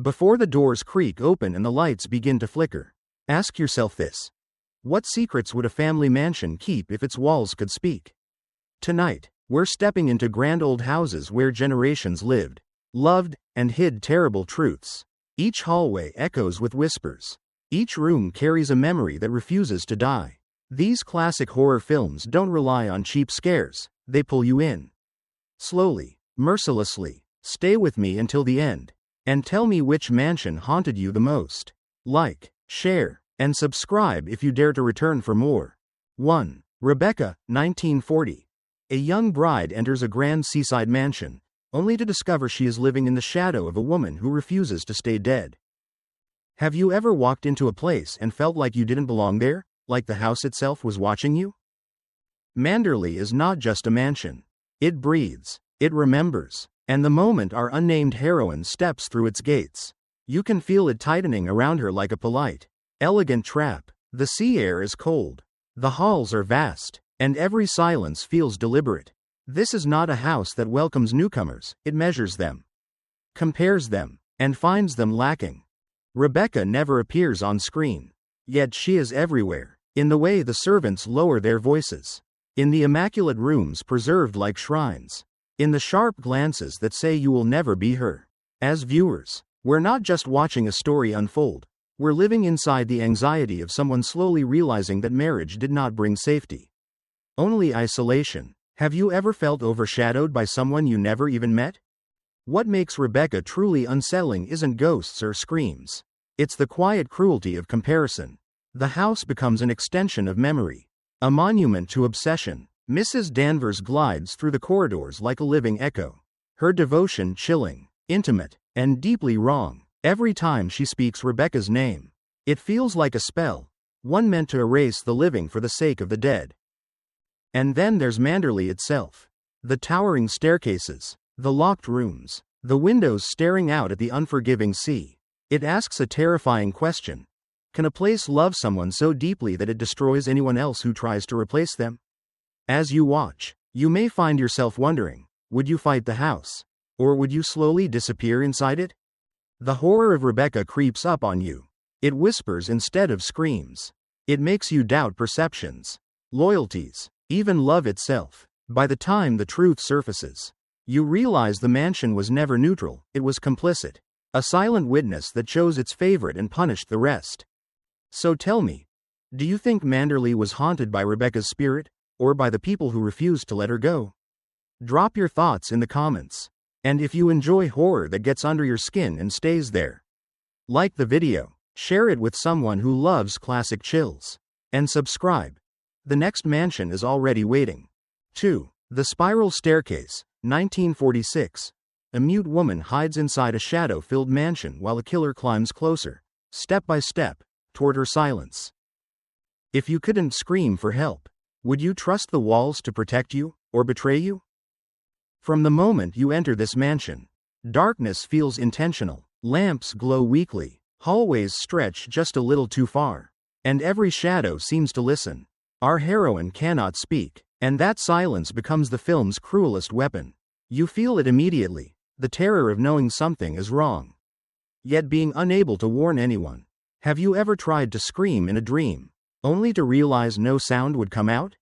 Before the doors creak open and the lights begin to flicker, ask yourself this. What secrets would a family mansion keep if its walls could speak? Tonight, we're stepping into grand old houses where generations lived, loved, and hid terrible truths. Each hallway echoes with whispers. Each room carries a memory that refuses to die. These classic horror films don't rely on cheap scares, they pull you in. Slowly, mercilessly, stay with me until the end, and tell me which mansion haunted you the most. Like, share, and subscribe if you dare to return for more. 1. Rebecca, 1940. A young bride enters a grand seaside mansion, only to discover she is living in the shadow of a woman who refuses to stay dead. Have you ever walked into a place and felt like you didn't belong there, like the house itself was watching you? Manderley is not just a mansion. It breathes, it remembers, and the moment our unnamed heroine steps through its gates, you can feel it tightening around her like a polite, elegant trap. The sea air is cold, the halls are vast, and every silence feels deliberate. This is not a house that welcomes newcomers, it measures them, compares them, and finds them lacking. Rebecca never appears on screen, yet she is everywhere, in the way the servants lower their voices, in the immaculate rooms preserved like shrines, in the sharp glances that say you will never be her. As viewers, we're not just watching a story unfold, we're living inside the anxiety of someone slowly realizing that marriage did not bring safety, only isolation. Have you ever felt overshadowed by someone you never even met? What makes Rebecca truly unsettling isn't ghosts or screams. It's the quiet cruelty of comparison. The house becomes an extension of memory, a monument to obsession. Mrs. Danvers glides through the corridors like a living echo, her devotion chilling, intimate, and deeply wrong. Every time she speaks Rebecca's name, it feels like a spell, one meant to erase the living for the sake of the dead. And then there's Manderley itself. The towering staircases, the locked rooms, the windows staring out at the unforgiving sea. It asks a terrifying question. Can a place love someone so deeply that it destroys anyone else who tries to replace them? As you watch, you may find yourself wondering, would you fight the house? Or would you slowly disappear inside it? The horror of Rebecca creeps up on you. It whispers instead of screams. It makes you doubt perceptions, loyalties, even love itself. By the time the truth surfaces, you realize the mansion was never neutral, it was complicit. A silent witness that chose its favorite and punished the rest. So tell me, do you think Manderley was haunted by Rebecca's spirit, or by the people who refused to let her go? Drop your thoughts in the comments. And if you enjoy horror that gets under your skin and stays there, like the video, share it with someone who loves classic chills, and subscribe. The next mansion is already waiting. 2. The Spiral Staircase, 1946. A mute woman hides inside a shadow-filled mansion while a killer climbs closer, step by step, toward her silence. If you couldn't scream for help, would you trust the walls to protect you, or betray you? From the moment you enter this mansion, darkness feels intentional, lamps glow weakly, hallways stretch just a little too far, and every shadow seems to listen. Our heroine cannot speak, and that silence becomes the film's cruelest weapon. You feel it immediately, the terror of knowing something is wrong, yet being unable to warn anyone. Have you ever tried to scream in a dream, only to realize no sound would come out?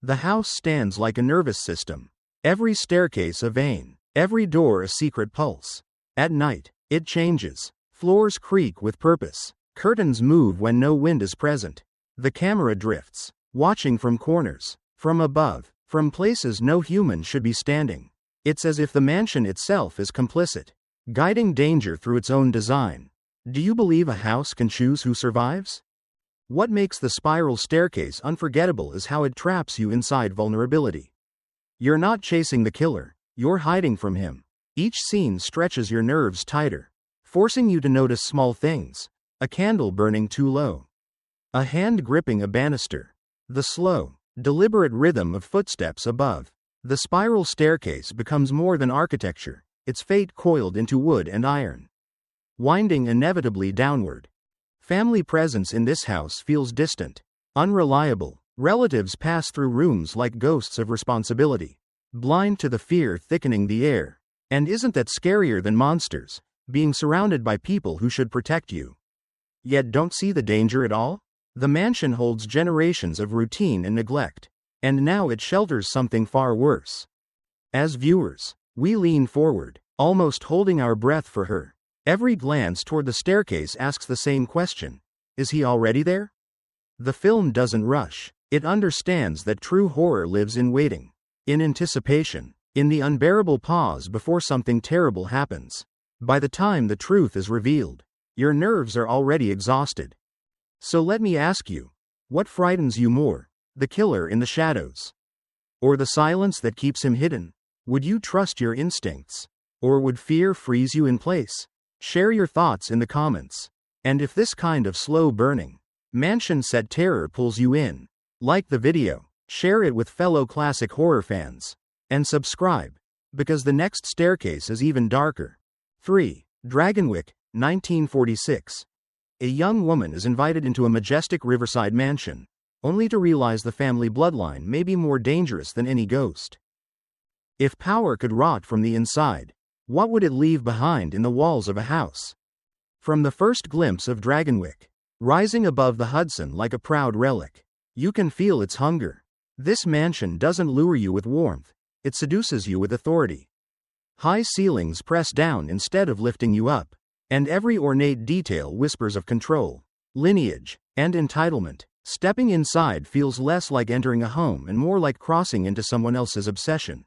The house stands like a nervous system, every staircase a vein, every door a secret pulse. At night, it changes, floors creak with purpose, curtains move when no wind is present. The camera drifts, watching from corners, from above, from places no human should be standing. It's as if the mansion itself is complicit, guiding danger through its own design. Do you believe a house can choose who survives? What makes the Spiral Staircase unforgettable is how it traps you inside vulnerability. You're not chasing the killer, you're hiding from him. Each scene stretches your nerves tighter, forcing you to notice small things. A candle burning too low, a hand gripping a banister, the slow, deliberate rhythm of footsteps above. The spiral staircase becomes more than architecture, its fate coiled into wood and iron, winding inevitably downward. Family presence in this house feels distant, unreliable. Relatives pass through rooms like ghosts of responsibility, blind to the fear thickening the air. And isn't that scarier than monsters? being surrounded by people who should protect you. Yet don't see the danger at all? The mansion holds generations of routine and neglect, and now it shelters something far worse. As viewers, we lean forward, almost holding our breath for her. Every glance toward the staircase asks the same question: is he already there? The film doesn't rush. It understands that true horror lives in waiting, in anticipation, in the unbearable pause before something terrible happens. By the time the truth is revealed, your nerves are already exhausted. So let me ask you, what frightens you more, the killer in the shadows, or the silence that keeps him hidden? Would you trust your instincts, or would fear freeze you in place? Share your thoughts in the comments. And if this kind of slow burning, mansion set terror pulls you in, like the video, share it with fellow classic horror fans, and subscribe, because the next staircase is even darker. 3. Dragonwyck, 1946. A young woman is invited into a majestic riverside mansion, only to realize the family bloodline may be more dangerous than any ghost. If power could rot from the inside, what would it leave behind in the walls of a house? From the first glimpse of Dragonwyck, rising above the Hudson like a proud relic, you can feel its hunger. This mansion doesn't lure you with warmth, it seduces you with authority. High ceilings press down instead of lifting you up, and every ornate detail whispers of control, lineage, and entitlement. Stepping inside feels less like entering a home and more like crossing into someone else's obsession.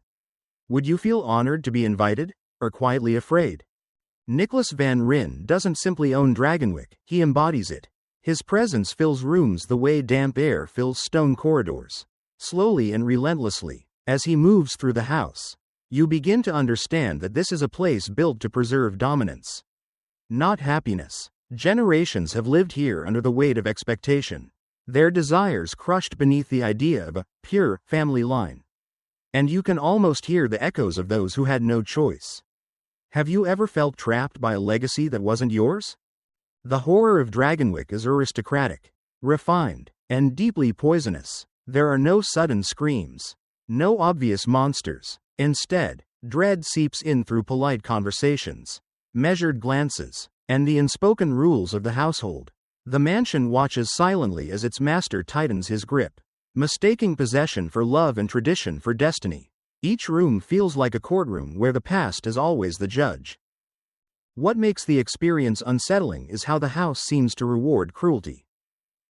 Would you feel honored to be invited, or quietly afraid? Nicholas Van Ryn doesn't simply own Dragonwyck, he embodies it. His presence fills rooms the way damp air fills stone corridors. Slowly and relentlessly, as he moves through the house, you begin to understand that this is a place built to preserve dominance, not happiness. Generations have lived here under the weight of expectation, their desires crushed beneath the idea of a pure family line. And you can almost hear the echoes of those who had no choice. Have you ever felt trapped by a legacy that wasn't yours? The horror of Dragonwyck is aristocratic, refined, and deeply poisonous. There are no sudden screams, no obvious monsters. Instead, dread seeps in through polite conversations, measured glances, and the unspoken rules of the household. The mansion watches silently as its master tightens his grip, mistaking possession for love and tradition for destiny. Each room feels like a courtroom where the past is always the judge. What makes the experience unsettling is how the house seems to reward cruelty.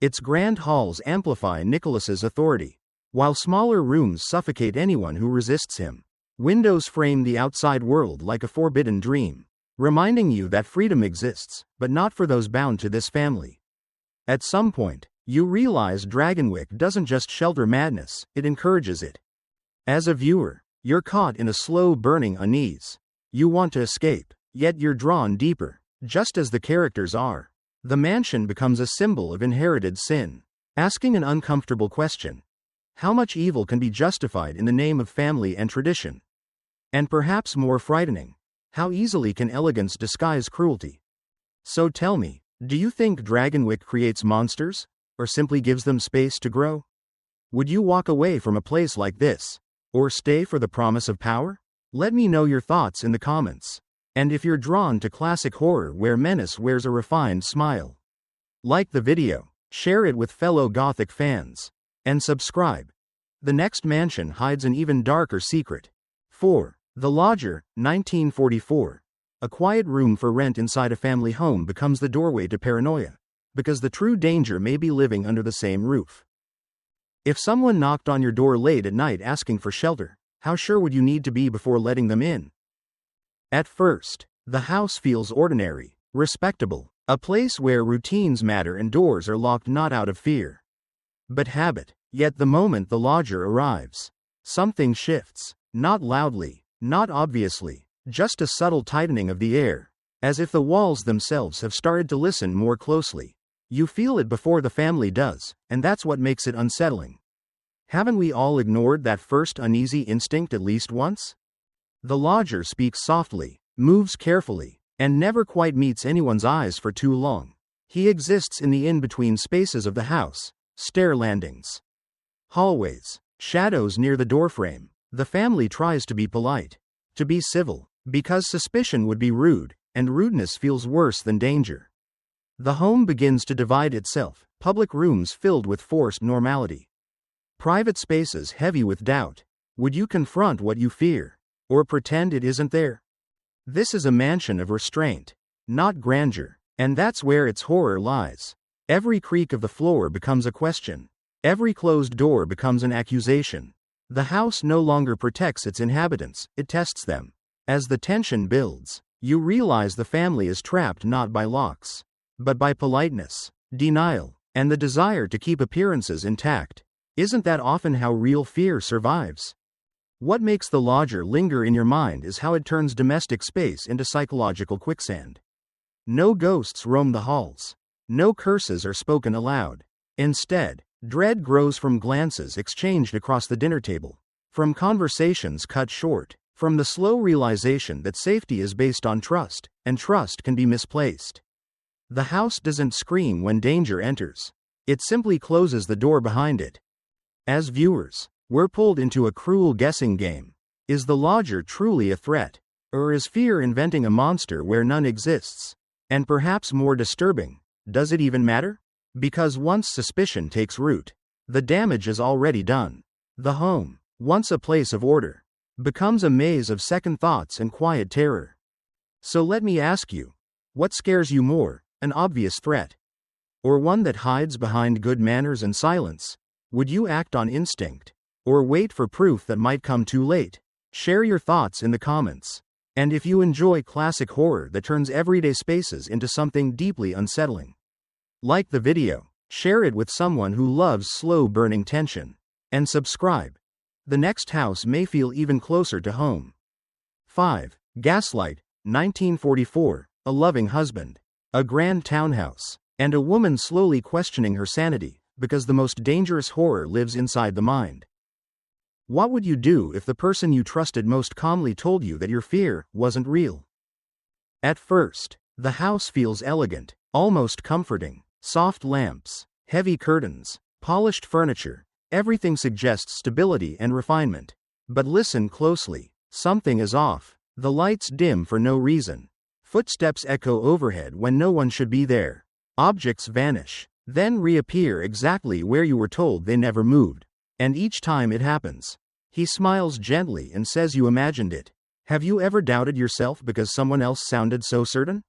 Its grand halls amplify Nicholas's authority, while smaller rooms suffocate anyone who resists him. Windows frame the outside world like a forbidden dream, reminding you that freedom exists, but not for those bound to this family. At some point, you realize Dragonwyck doesn't just shelter madness, it encourages it. As a viewer, you're caught in a slow burning unease. You want to escape, yet you're drawn deeper, just as the characters are. The mansion becomes a symbol of inherited sin, asking an uncomfortable question. How much evil can be justified in the name of family and tradition? And perhaps more frightening, how easily can elegance disguise cruelty? So tell me, do you think Dragonwyck creates monsters, or simply gives them space to grow? Would you walk away from a place like this, or stay for the promise of power? Let me know your thoughts in the comments. And if you're drawn to classic horror where menace wears a refined smile, like the video, share it with fellow Gothic fans, and subscribe. The next mansion hides an even darker secret. 4. The Lodger, 1944. A quiet room for rent inside a family home becomes the doorway to paranoia, because the true danger may be living under the same roof. If someone knocked on your door late at night asking for shelter, how sure would you need to be before letting them in? At first, the house feels ordinary, respectable, a place where routines matter and doors are locked not out of fear, but habit. Yet the moment the lodger arrives, something shifts, not loudly, not obviously, just a subtle tightening of the air, as if the walls themselves have started to listen more closely. You feel it before the family does, and that's what makes it unsettling. Haven't we all ignored that first uneasy instinct at least once? The lodger speaks softly, moves carefully, and never quite meets anyone's eyes for too long. He exists in the in-between spaces of the house, stair landings, hallways, shadows near the doorframe. The family tries to be polite, to be civil, because suspicion would be rude, and rudeness feels worse than danger. The home begins to divide itself, public rooms filled with forced normality. Private spaces heavy with doubt. Would you confront what you fear? Or pretend it isn't there? This is a mansion of restraint, not grandeur, and that's where its horror lies. Every creak of the floor becomes a question. Every closed door becomes an accusation. The house no longer protects its inhabitants, it tests them. As the tension builds, you realize the family is trapped not by locks, but by politeness, denial, and the desire to keep appearances intact. Isn't that often how real fear survives? What makes the lodger linger in your mind is how it turns domestic space into psychological quicksand. No ghosts roam the halls. No curses are spoken aloud. Instead, dread grows from glances exchanged across the dinner table, from conversations cut short, from the slow realization that safety is based on trust, and trust can be misplaced. The house doesn't scream when danger enters. It simply closes the door behind it. As viewers, we're pulled into a cruel guessing game. Is the lodger truly a threat? Or is fear inventing a monster where none exists? And perhaps more disturbing, does it even matter? Because once suspicion takes root, the damage is already done. The home, once a place of order, becomes a maze of second thoughts and quiet terror. So let me ask you, what scares you more, an obvious threat, or one that hides behind good manners and silence? Would you act on instinct, or wait for proof that might come too late? Share your thoughts in the comments. And if you enjoy classic horror that turns everyday spaces into something deeply unsettling, like the video, share it with someone who loves slow-burning tension, and subscribe. The next house may feel even closer to home. 5. Gaslight, 1944, a loving husband, a grand townhouse, and a woman slowly questioning her sanity, because the most dangerous horror lives inside the mind. What would you do if the person you trusted most calmly told you that your fear wasn't real? At first, the house feels elegant, almost comforting. Soft lamps, heavy curtains, polished furniture, everything suggests stability and refinement. But listen closely, something is off. The lights dim for no reason. Footsteps echo overhead when no one should be there. Objects vanish, then reappear exactly where you were told they never moved. And each time it happens, he smiles gently and says you imagined it. Have you ever doubted yourself because someone else sounded so certain?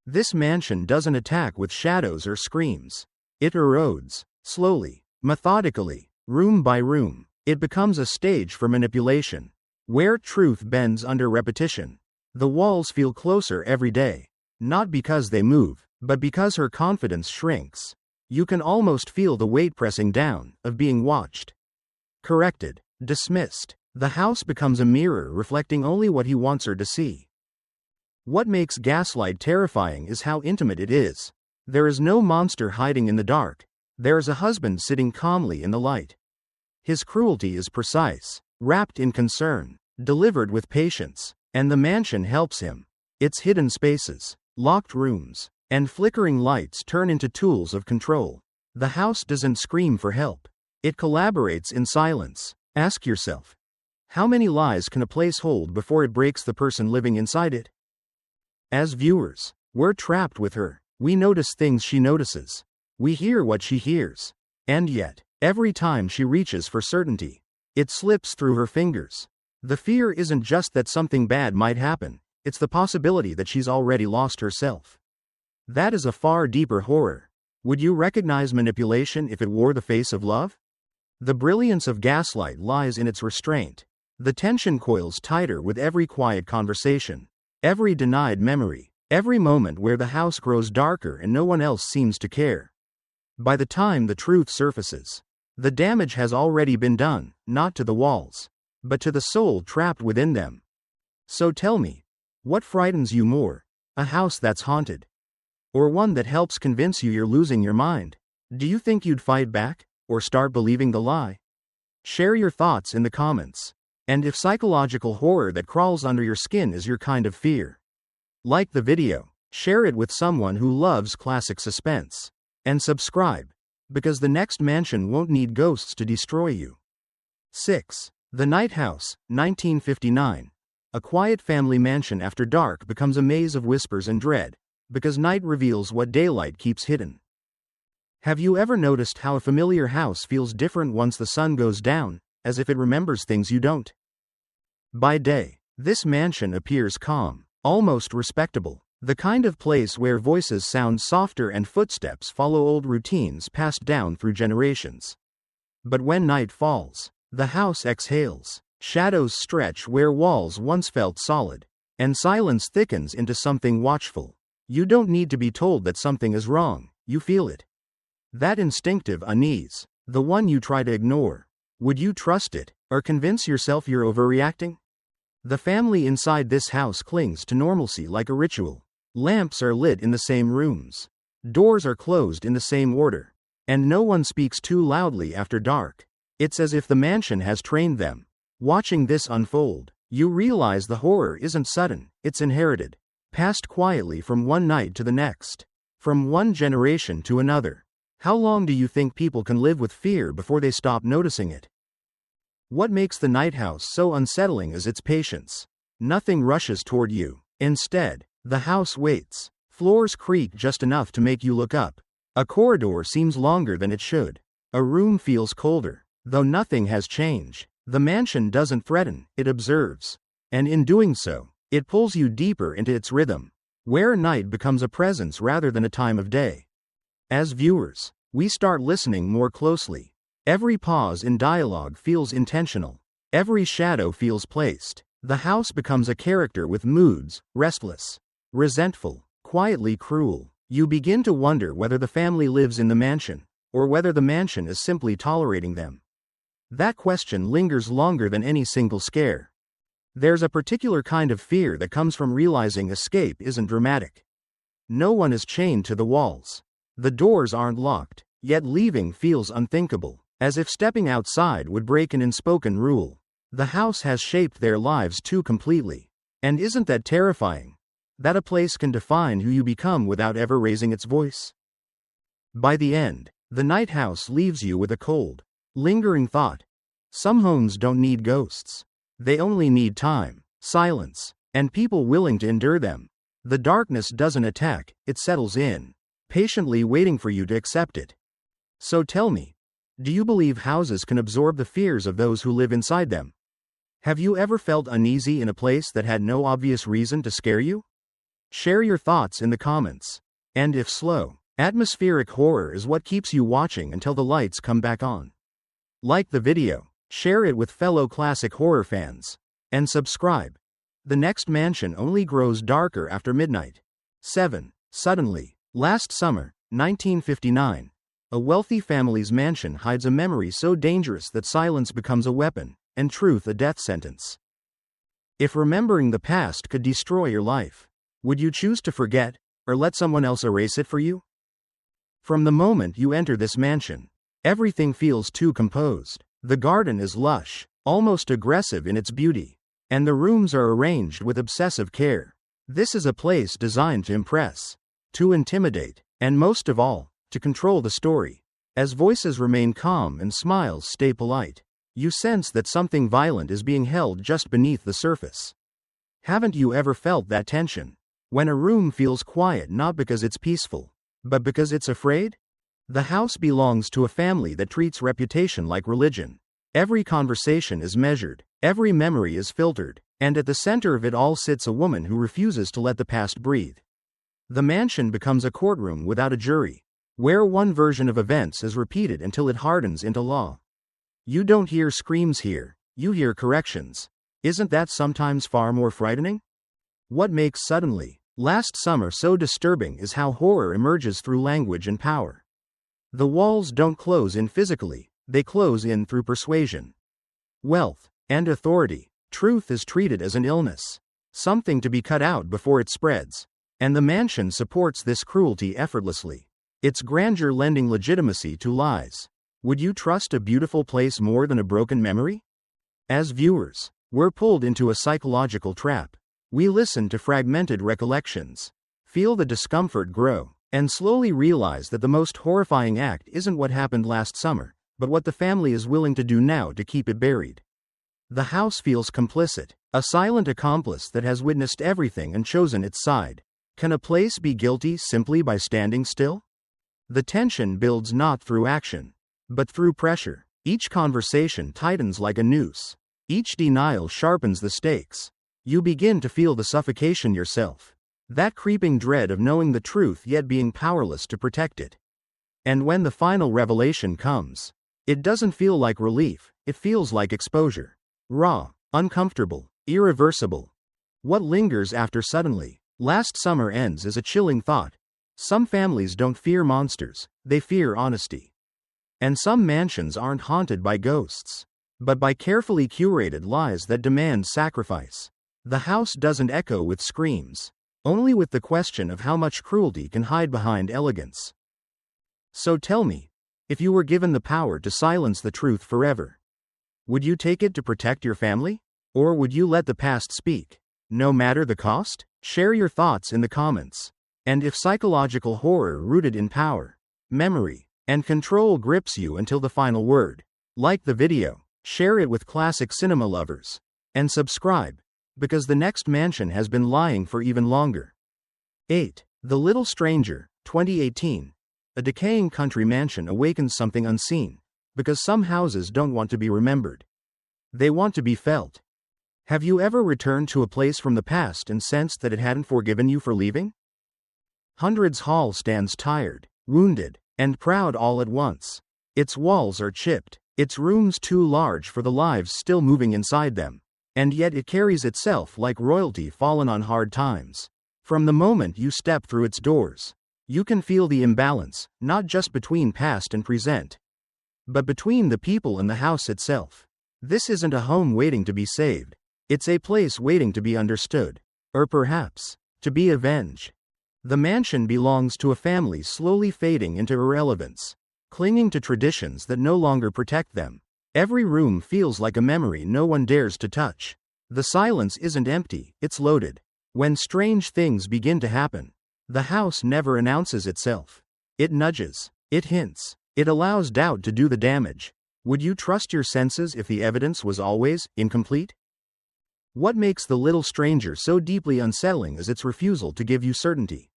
This mansion doesn't attack with shadows or screams. It erodes, slowly, methodically, room by room. It becomes a stage for manipulation, where truth bends under repetition. The walls feel closer every day, not because they move, but because her confidence shrinks. You can almost feel the weight pressing down, of being watched. Corrected, dismissed. The house becomes a mirror reflecting only what he wants her to see. What makes Gaslight terrifying is how intimate it is. There is no monster hiding in the dark. There is a husband sitting calmly in the light. His cruelty is precise, wrapped in concern, delivered with patience, and the mansion helps him. Its hidden spaces, locked rooms, and flickering lights turn into tools of control. The house doesn't scream for help. It collaborates in silence. Ask yourself, how many lies can a place hold before it breaks the person living inside it? As viewers, we're trapped with her. We notice things she notices. We hear what she hears. And yet, every time she reaches for certainty, it slips through her fingers. The fear isn't just that something bad might happen, it's the possibility that she's already lost herself. That is a far deeper horror. Would you recognize manipulation if it wore the face of love? The brilliance of Gaslight lies in its restraint. The tension coils tighter with every quiet conversation. Every denied memory, every moment where the house grows darker and no one else seems to care. By the time the truth surfaces, the damage has already been done, not to the walls, but to the soul trapped within them. So tell me, what frightens you more? A house that's haunted? Or one that helps convince you you're losing your mind? Do you think you'd fight back, or start believing the lie? Share your thoughts in the comments. And if psychological horror that crawls under your skin is your kind of fear, like the video, share it with someone who loves classic suspense. And subscribe, because the next mansion won't need ghosts to destroy you. 6. The Night House, 1959. A quiet family mansion after dark becomes a maze of whispers and dread, because night reveals what daylight keeps hidden. Have you ever noticed how a familiar house feels different once the sun goes down, as if it remembers things you don't? By day, this mansion appears calm, almost respectable, the kind of place where voices sound softer and footsteps follow old routines passed down through generations. But when night falls, the house exhales, shadows stretch where walls once felt solid, and silence thickens into something watchful. You don't need to be told that something is wrong, you feel it. That instinctive unease, the one you try to ignore. Would you trust it, or convince yourself you're overreacting? The family inside this house clings to normalcy like a ritual. Lamps are lit in the same rooms. Doors are closed in the same order. And no one speaks too loudly after dark. It's as if the mansion has trained them. Watching this unfold, you realize the horror isn't sudden, it's inherited. Passed quietly from one night to the next. From one generation to another. How long do you think people can live with fear before they stop noticing it? What makes the night house so unsettling is its patience. Nothing rushes toward you. Instead, the house waits. Floors creak just enough to make you look up. A corridor seems longer than it should. A room feels colder. Though nothing has changed, the mansion doesn't threaten, it observes. And in doing so, it pulls you deeper into its rhythm, where night becomes a presence rather than a time of day. As viewers, we start listening more closely. Every pause in dialogue feels intentional. Every shadow feels placed. The house becomes a character with moods, restless, resentful, quietly cruel. You begin to wonder whether the family lives in the mansion, or whether the mansion is simply tolerating them. That question lingers longer than any single scare. There's a particular kind of fear that comes from realizing escape isn't dramatic. No one is chained to the walls. The doors aren't locked, yet leaving feels unthinkable, as if stepping outside would break an unspoken rule. The house has shaped their lives too completely. And isn't that terrifying? That a place can define who you become without ever raising its voice? By the end, the night house leaves you with a cold, lingering thought. Some homes don't need ghosts. They only need time, silence, and people willing to endure them. The darkness doesn't attack, it settles in, patiently waiting for you to accept it. So tell me, do you believe houses can absorb the fears of those who live inside them? Have you ever felt uneasy in a place that had no obvious reason to scare you? Share your thoughts in the comments. And if slow, atmospheric horror is what keeps you watching until the lights come back on. Like the video, share it with fellow classic horror fans, and subscribe. The next mansion only grows darker after midnight. 7. Suddenly, last summer, 1959, a wealthy family's mansion hides a memory so dangerous that silence becomes a weapon, and truth a death sentence. If remembering the past could destroy your life, would you choose to forget, or let someone else erase it for you? From the moment you enter this mansion, everything feels too composed. The garden is lush, almost aggressive in its beauty, and the rooms are arranged with obsessive care. This is a place designed to impress, to intimidate, and most of all, to control the story. As voices remain calm and smiles stay polite, you sense that something violent is being held just beneath the surface. Haven't you ever felt that tension? When a room feels quiet not because it's peaceful, but because it's afraid? The house belongs to a family that treats reputation like religion. Every conversation is measured, every memory is filtered, and at the center of it all sits a woman who refuses to let the past breathe. The mansion becomes a courtroom without a jury, where one version of events is repeated until it hardens into law. You don't hear screams here, you hear corrections. Isn't that sometimes far more frightening? What makes Suddenly, Last Summer so disturbing is how horror emerges through language and power. The walls don't close in physically, they close in through persuasion. Wealth and authority. Truth is treated as an illness, something to be cut out before it spreads. And the mansion supports this cruelty effortlessly, its grandeur lending legitimacy to lies. Would you trust a beautiful place more than a broken memory? As viewers, we're pulled into a psychological trap. We listen to fragmented recollections, feel the discomfort grow, and slowly realize that the most horrifying act isn't what happened last summer, but what the family is willing to do now to keep it buried. The house feels complicit, A silent accomplice that has witnessed everything and chosen its side. Can a place be guilty simply by standing still? The tension builds not through action, but through pressure. Each conversation tightens like a noose. Each denial sharpens the stakes. You begin to feel the suffocation yourself. That creeping dread of knowing the truth yet being powerless to protect it. And when the final revelation comes, it doesn't feel like relief, it feels like exposure. Raw, uncomfortable, irreversible. What lingers after suddenly, last summer ends is a chilling thought. Some families don't fear monsters, they fear honesty. And some mansions aren't haunted by ghosts, but by carefully curated lies that demand sacrifice. The house doesn't echo with screams, only with the question of how much cruelty can hide behind elegance. So tell me, if you were given the power to silence the truth forever, would you take it to protect your family? Or would you let the past speak, no matter the cost? Share your thoughts in the comments. And if psychological horror rooted in power, memory, and control grips you until the final word, like the video, share it with classic cinema lovers, and subscribe, because the next mansion has been lying for even longer. 8. The Little Stranger, 2018. A decaying country mansion awakens something unseen, because some houses don't want to be remembered. They want to be felt. Have you ever returned to a place from the past and sensed that it hadn't forgiven you for leaving? Hundreds Hall stands tired, wounded, and proud all at once. Its walls are chipped, its rooms too large for the lives still moving inside them, and yet it carries itself like royalty fallen on hard times. From the moment you step through its doors, you can feel the imbalance, not just between past and present, but between the people and the house itself. This isn't a home waiting to be saved, it's a place waiting to be understood, or perhaps, to be avenged. The mansion belongs to a family slowly fading into irrelevance, clinging to traditions that no longer protect them. Every room feels like a memory no one dares to touch. The silence isn't empty, it's loaded. When strange things begin to happen, the house never announces itself. It nudges, it hints, it allows doubt to do the damage. Would you trust your senses if the evidence was always incomplete? What makes The Little Stranger so deeply unsettling is its refusal to give you certainty.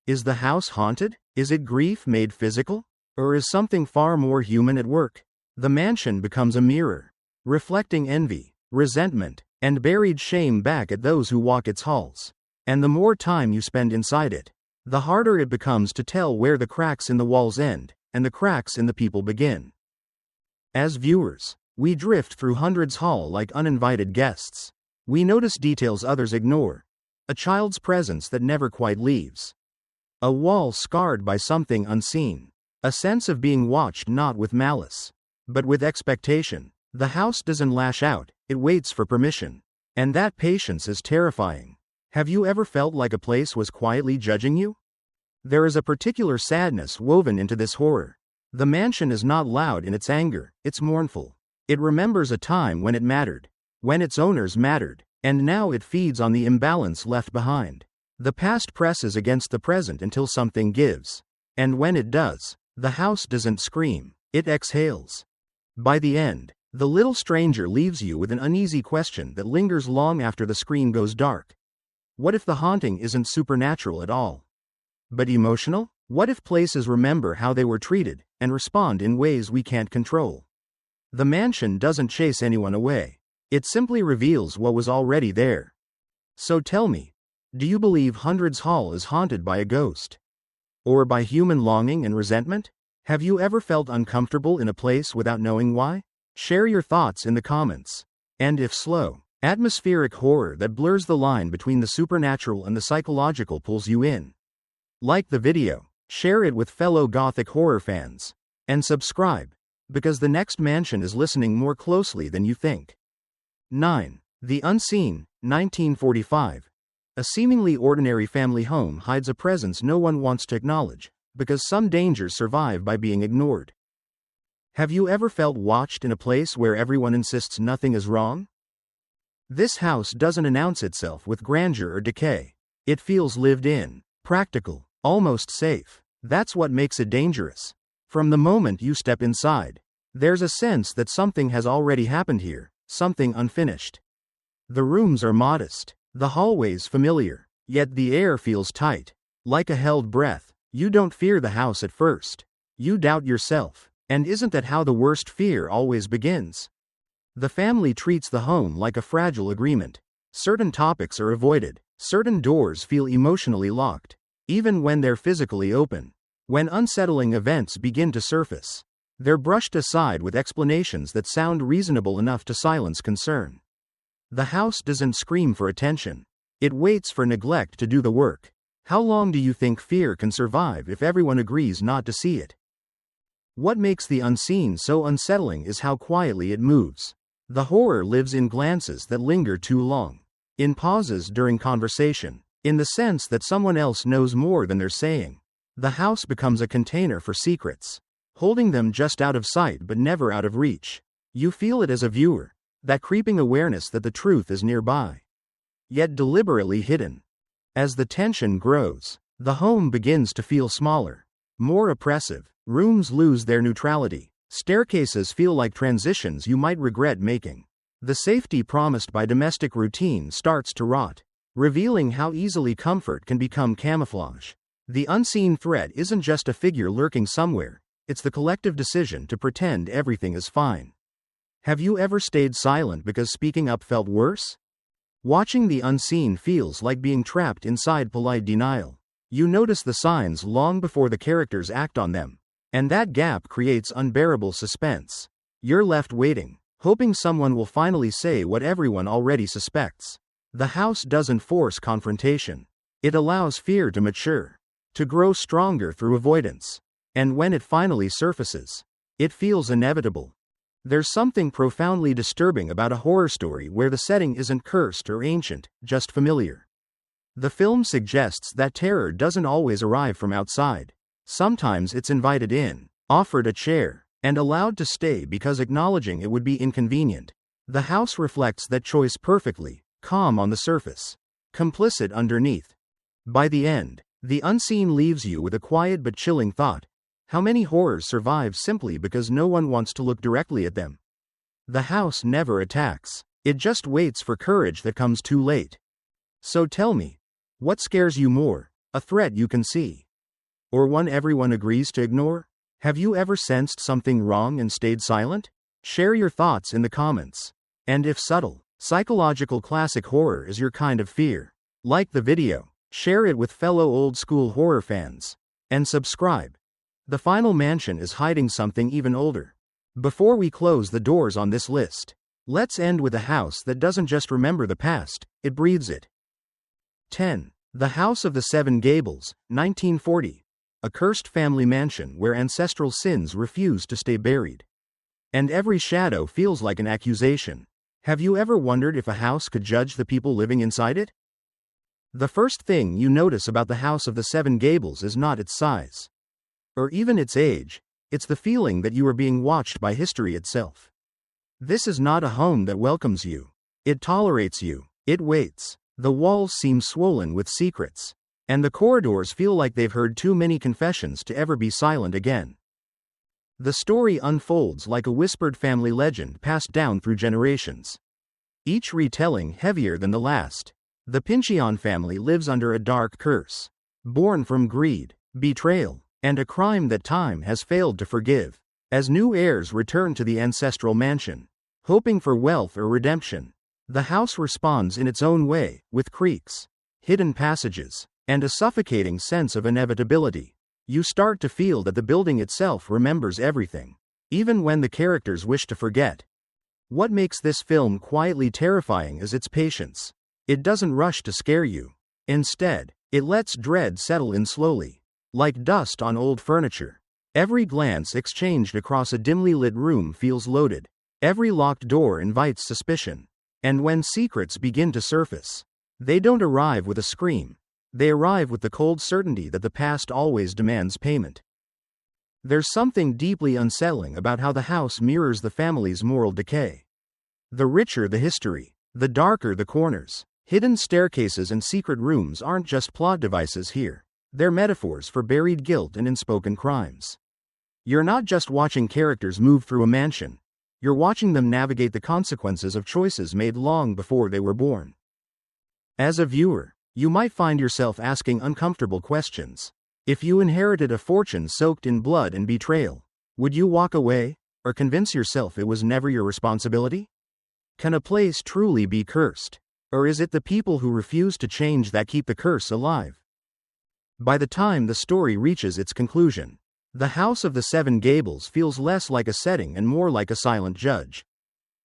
Is the house haunted? Is it grief made physical? Or is something far more human at work? The mansion becomes a mirror, reflecting envy, resentment, and buried shame back at those who walk its halls. And the more time you spend inside it, the harder it becomes to tell where the cracks in the walls end, and the cracks in the people begin. As viewers, we drift through Hundreds Hall like uninvited guests. We notice details others ignore. A child's presence that never quite leaves. A wall scarred by something unseen. A sense of being watched not with malice, but with expectation. The house doesn't lash out, it waits for permission. And that patience is terrifying. Have you ever felt like a place was quietly judging you? There is a particular sadness woven into this horror. The mansion is not loud in its anger, it's mournful. It remembers a time when it mattered, when its owners mattered, and now it feeds on the imbalance left behind. The past presses against the present until something gives. And when it does, the house doesn't scream, it exhales. By the end, The Little Stranger leaves you with an uneasy question that lingers long after the screen goes dark. What if the haunting isn't supernatural at all, but emotional? What if places remember how they were treated, and respond in ways we can't control? The mansion doesn't chase anyone away. It simply reveals what was already there. So tell me, do you believe Hundreds Hall is haunted by a ghost? Or by human longing and resentment? Have you ever felt uncomfortable in a place without knowing why? Share your thoughts in the comments. And if slow, atmospheric horror that blurs the line between the supernatural and the psychological pulls you in. Like the video, share it with fellow Gothic horror fans, and subscribe, because the next mansion is listening more closely than you think. 9. The Unseen, 1945. A seemingly ordinary family home hides a presence no one wants to acknowledge, because some dangers survive by being ignored. Have you ever felt watched in a place where everyone insists nothing is wrong? This house doesn't announce itself with grandeur or decay. It feels lived in, practical, almost safe. That's what makes it dangerous. From the moment you step inside, there's a sense that something has already happened here, something unfinished. The rooms are modest, the hallways familiar, yet the air feels tight, like a held breath. You don't fear the house at first. You doubt yourself. And isn't that how the worst fear always begins? The family treats the home like a fragile agreement. Certain topics are avoided. Certain doors feel emotionally locked, even when they're physically open. When unsettling events begin to surface, they're brushed aside with explanations that sound reasonable enough to silence concern. The house doesn't scream for attention. It waits for neglect to do the work. How long do you think fear can survive if everyone agrees not to see it? What makes the unseen so unsettling is how quietly it moves. The horror lives in glances that linger too long, in pauses during conversation, in the sense that someone else knows more than they're saying. The house becomes a container for secrets, holding them just out of sight but never out of reach. You feel it as a viewer, that creeping awareness that the truth is nearby, yet deliberately hidden. As the tension grows, the home begins to feel smaller, more oppressive. Rooms lose their neutrality. Staircases feel like transitions you might regret making. The safety promised by domestic routine starts to rot, revealing how easily comfort can become camouflage. The unseen threat isn't just a figure lurking somewhere, it's the collective decision to pretend everything is fine. Have you ever stayed silent because speaking up felt worse? Watching the unseen feels like being trapped inside polite denial. You notice the signs long before the characters act on them, and that gap creates unbearable suspense. You're left waiting, hoping someone will finally say what everyone already suspects. The house doesn't force confrontation. It allows fear to mature, to grow stronger through avoidance. And when it finally surfaces, it feels inevitable. There's something profoundly disturbing about a horror story where the setting isn't cursed or ancient, just familiar. The film suggests that terror doesn't always arrive from outside. Sometimes it's invited in, offered a chair, and allowed to stay because acknowledging it would be inconvenient. The house reflects that choice perfectly, calm on the surface, complicit underneath. By the end, the unseen leaves you with a quiet but chilling thought. How many horrors survive simply because no one wants to look directly at them? The house never attacks. It just waits for courage that comes too late. So tell me, what scares you more, a threat you can see, or one everyone agrees to ignore? Have you ever sensed something wrong and stayed silent? Share your thoughts in the comments. And if subtle, psychological classic horror is your kind of fear, like the video, share it with fellow old-school horror fans, and subscribe. The Final Mansion is hiding something even older. Before we close the doors on this list, let's end with a house that doesn't just remember the past, it breathes it. 10. The House of the Seven Gables, 1940. A cursed family mansion where ancestral sins refuse to stay buried. And every shadow feels like an accusation. Have you ever wondered if a house could judge the people living inside it? The first thing you notice about the House of the Seven Gables is not its size, or even its age, it's the feeling that you are being watched by history itself. This is not a home that welcomes you. It tolerates you. It waits. The walls seem swollen with secrets, and the corridors feel like they've heard too many confessions to ever be silent again. The story unfolds like a whispered family legend passed down through generations, each retelling heavier than the last. The Pinchion family lives under a dark curse, born from greed, betrayal, and a crime that time has failed to forgive. As new heirs return to the ancestral mansion, hoping for wealth or redemption, the house responds in its own way, with creaks, hidden passages, and a suffocating sense of inevitability. You start to feel that the building itself remembers everything, even when the characters wish to forget. What makes this film quietly terrifying is its patience. It doesn't rush to scare you. Instead, it lets dread settle in slowly, like dust on old furniture. Every glance exchanged across a dimly lit room feels loaded. Every locked door invites suspicion. And when secrets begin to surface, they don't arrive with a scream. They arrive with the cold certainty that the past always demands payment. There's something deeply unsettling about how the house mirrors the family's moral decay. The richer the history, the darker the corners. Hidden staircases and secret rooms aren't just plot devices here. They're metaphors for buried guilt and unspoken crimes. You're not just watching characters move through a mansion. You're watching them navigate the consequences of choices made long before they were born. As a viewer, you might find yourself asking uncomfortable questions. If you inherited a fortune soaked in blood and betrayal, would you walk away, or convince yourself it was never your responsibility? Can a place truly be cursed? Or is it the people who refuse to change that keep the curse alive? By the time the story reaches its conclusion, the House of the Seven Gables feels less like a setting and more like a silent judge,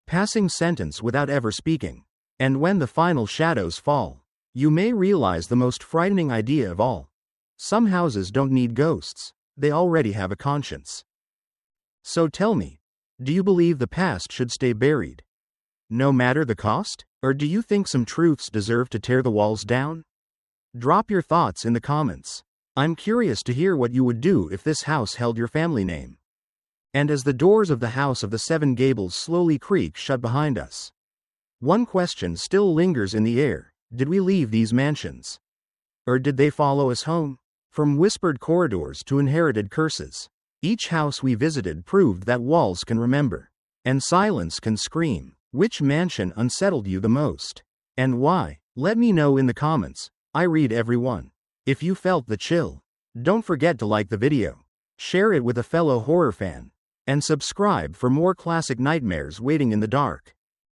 passing sentence without ever speaking. And when the final shadows fall, you may realize the most frightening idea of all. Some houses don't need ghosts, they already have a conscience. So tell me, do you believe the past should stay buried, no matter the cost? Or do you think some truths deserve to tear the walls down? Drop your thoughts in the comments. I'm curious to hear what you would do if this house held your family name. And as the doors of the House of the Seven Gables slowly creak shut behind us, one question still lingers in the air: did we leave these mansions? Or did they follow us home? From whispered corridors to inherited curses, each house we visited proved that walls can remember, and silence can scream. Which mansion unsettled you the most? And why? Let me know in the comments. I read every one. If you felt the chill, don't forget to like the video, share it with a fellow horror fan, and subscribe for more classic nightmares waiting in the dark.